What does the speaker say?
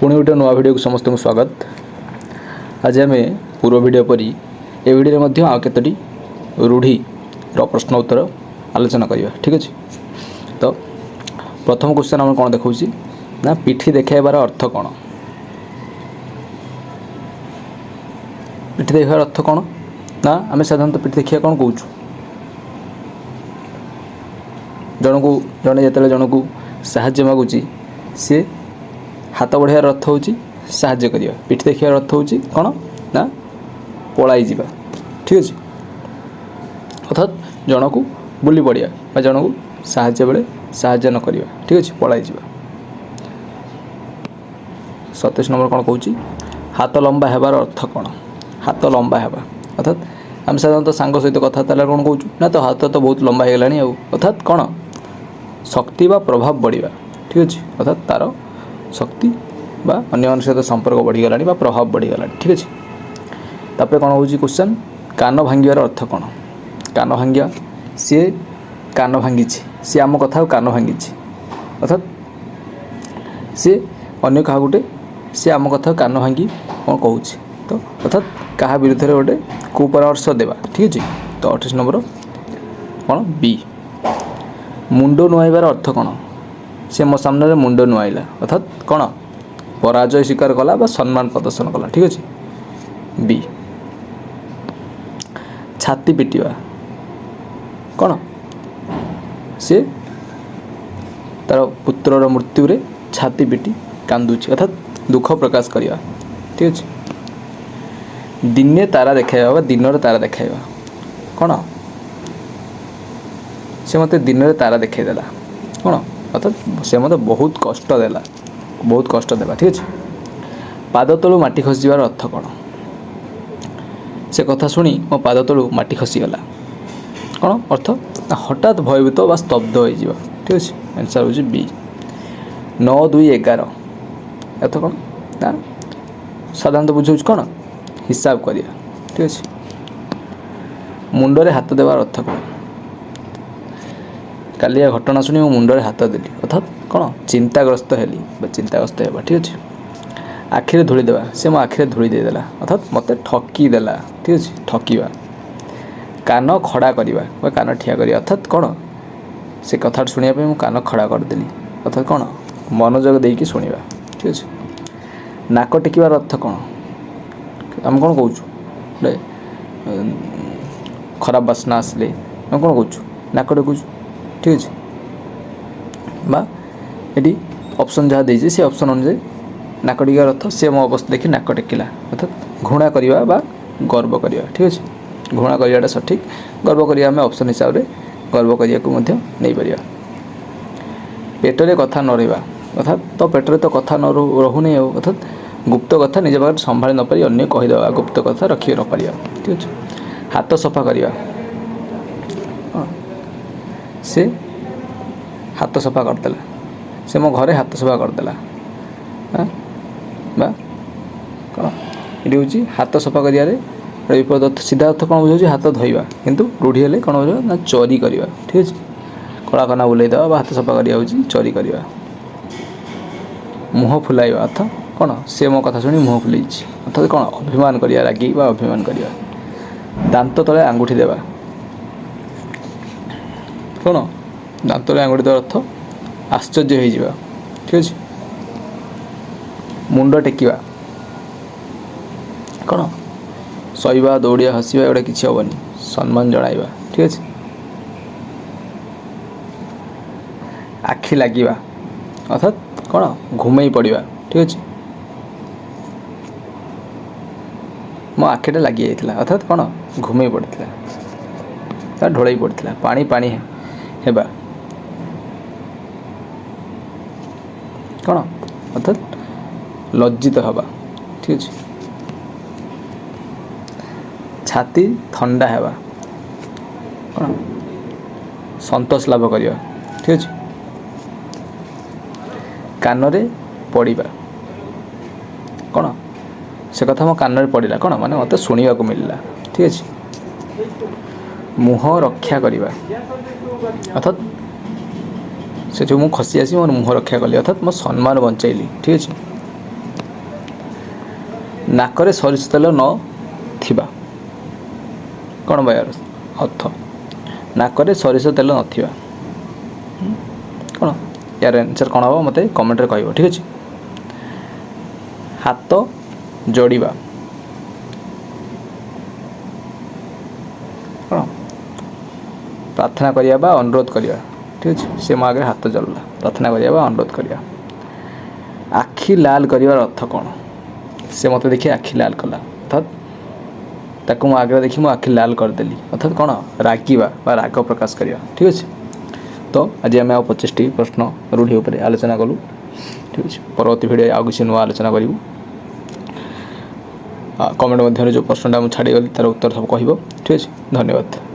पुणी गोटे नुआ वीडियो को समस्त को स्वागत। आज आम पूर्व वीडियो परी ए वीडियो में आउ केतोटी रूढ़ी प्रश्न उत्तर आलोचना करवा। ठीक अच्छे, तो प्रथम क्वेश्चन आम कौन देखा ना पिठी देखाइबार अर्थ कौन? पिठी देखार अर्थ कौन ना आम साधारणतः पिठी देखा कौन कौन जन को जड़े जो जन को साहाय्य मागुची सी हाथ बढ़ार अर्थ हूँ साहाय्य करवा। पिठी देखार अर्थ हूँ कौन ना पलाई जावा। ठीक अच्छे, अर्थात जन को बुली पड़ा जन को साहाय्य बेले साहाय्य न करवा। ठीक अच्छे, पलाई जावा। 27 नंबर कौन कहूँ हाथ लंबा हेबार अर्थ कौन? हाथ लंबा हेबा अर्थात आम साधारणतः सांग सहित कथा कौन कहूँ ना तो हाथ तो बहुत लंबा हो गलानी अर्थात कौन शक्ति बा प्रभाव बढ़िया। ठीक अच्छे, अर्थात तार शक्ति बा अन्य सहित संपर्क बढ़ीगला बा प्रभाव बढ़ीगला। ठीक अच्छे, तापर कौन हो क्वेश्चन कान भांगार अर्थ कौन? कान भांगा सी कान भांगी सी आम कथा कान भांगी अर्थात सी अन्य क्या गोटे सी आम कथा कान भांगी कौन कहूँ तो अर्थात क्या विरुद्ध में गोटे कुपरामर्श देवा। ठीक अच्छे, तो 28 नंबर कौन बी। मुंड नुआइबार अर्थ कौन? से मो सामने मुंड नुआइला अर्थात कौन पराजय स्वीकार कला बा सम्मान प्रदर्शन कला। ठीक अच्छे, बी। छाती पिटिवा कौन? से तार पुत्रर मृत्यु रे छाती पिटी कांदुची अर्थात दुख प्रकाश करवा। ठीक अच्छे, दिने तारा देखाइबा बा दिन तारा देखाइबा कौन? से मते दिन रे तारा देखाई देला कौन? अर्थात से मत बहुत कष्ट देला, बहुत कष्ट देला। ठीक अच्छे, पाद तलू माटी खसीबार अर्थ कौन? से कथा शुणी मो पाद तलू माटी खसीगला कौन अर्थ? हठात भयभीत बा स्तब्ध हो। ठीक अच्छे, आंसर हो बी। 9 2 11 अर्थ कौन ना साधारणतः बुझे कौन हिसाब करिया। ठीक अच्छे, मुंडरे हाथ देवार अर्थ कौन? काली घटना शुणी मुंडरे हाथ देली अर्थात कौन चिंताग्रस्त हेली चिंताग्रस्त हेबा। ठीक अच्छे, आखिरे धूली देवा से मो आखिरे धूली देदेला अर्थात मत ठकी देला। ठीक अच्छे, ठकीबा। कान खड़ा करवा कान ठिया करवा अर्थात कौन से कथा शुणा मु कान खड़ा करदेली अर्थात कौन मनोजग देकी शुणा। ठीक अच्छे, नाक टेकिबार अर्थ कौन? आम कौन कौन खराब बासना आसले आम कौन कौन नाक टेकुचु। ठीक अच्छे, बा ये ऑप्शन जहाँ देती से ऑप्शन अनुसार नाक टेकार अर्थ से मो अवस्था देखी नाक टेकिला अर्थात घृणा करवा बा गर्व करवा। ठीक अच्छे, घृणा करवाटा सठिक, गर्व करवा आम ऑप्शन हिसाब से गर्व करने को नहीं पार। पेटरे कथा न रहा अर्थात तो पेटरे तो कथा न रोनी अर्थात गुप्त कथा निज पाखे संभाली न पारी अन्य कहीदेवा गुप्त कथा रखी न पार। ठीक अच्छे, हाथ सफा करवा से हाथ सफा करदेला से मो घरे हाथ सफा करदेला बा कौन ये हूँ हाथ सफा करियारे विपद अर्थ सीधा अर्थ कौन बुझे हाथ धोवा किंतु रूढ़ी हेले कौन बुझे ना चोरी करवा। ठीक अच्छे, कला कना बुलेदेवा हाथ सफा करा चोरी करवा। मुँह फुलाइवा अर्थ कौन से मो कथा शुणी मुँह फुलाई अर्थात कौन अभिमान करिया रागी बा अभिमान करिया। दांत तले आंगुठी देवा कौन दांत तले आंगुठी देवा अर्थ आश्चर्य हो जावा। ठीक अच्छे, मुंड टेकिवा कौन शोवा दौड़िया हसवा एगुड़ा किसी हेनी सम्मान जणाइवा। ठीक अच्छे, आखि लगिवा अर्थात कौन घुमई पड़ा। ठीक अच्छे, मो आखिटा लगी जाता अर्थात कौन घुमई पड़ता ढोल पड़ता पानी पानी हेबा कौन अर्थात लज्जित हवा। ठीक अच्छे, छाती ठंडा हेबा कौन संतोष लाभ करवा। ठीक अच्छे, कानरे पड़ा कौन से कथा मो कान पड़ा कौन माने मत शुणा को मिलला। ठीक अच्छे, मुँह रक्षा करवा अर्थात से जो मुझे खसी आसी मोर मुँह रक्षा कली अर्थात मो सम्मान बंचाइली। ठीक अच्छे, ନାକରେ ସୋରିଷ ତେଲ ନ ଥିବା କ'ଣ ବା ୟାର ଅର୍ଥ? ନାକରେ ସୋରିଷ ତେଲ ନଥିବା କ'ଣ? ୟାର ଆନ୍ସର୍ କ'ଣ ହେବ ମୋତେ କମେଣ୍ଟରେ କହିବ। ଠିକ୍ ଅଛି। ହାତ ଯୋଡ଼ିବା କ'ଣ? ପ୍ରାର୍ଥନା କରିବା ବା ଅନୁରୋଧ କରିବା। ଠିକ୍ ଅଛି। ସେ ମୋ ଆଗରେ ହାତ ଯୋଡ଼ିଲା, ପ୍ରାର୍ଥନା କରିବା ବା ଅନୁରୋଧ କରିବା। ଆଖି ଲାଲ କରିବାର ଅର୍ଥ କ'ଣ? ସେ ମୋତେ ଦେଖି ଆଖି ଲାଲ କଲା, ଅର୍ଥାତ୍ ତାକୁ ମୋ ଆଗରେ ଦେଖି ମୁଁ ଆଖି ଲାଲ କରିଦେଲି, ଅର୍ଥାତ୍ କ'ଣ? ରାଗିବା ବା ରାଗ ପ୍ରକାଶ କରିବା। ଠିକ୍ ଅଛି। ତ ଆଜି ଆମେ ଆଉ 25ଟି ପ୍ରଶ୍ନ ରୂଢ଼ି ଉପରେ ଆଲୋଚନା କଲୁ। ଠିକ୍ ଅଛି। ପରବର୍ତ୍ତୀ ଭିଡ଼ିଓ ଆଉ କିଛି ନୂଆ ଆଲୋଚନା କରିବୁ। କମେଣ୍ଟ ମଧ୍ୟରେ ଯେଉଁ ପ୍ରଶ୍ନଟା ମୁଁ ଛାଡ଼ିଗଲି ତା'ର ଉତ୍ତର ସବୁ କହିବ। ଠିକ୍ ଅଛି। ଧନ୍ୟବାଦ।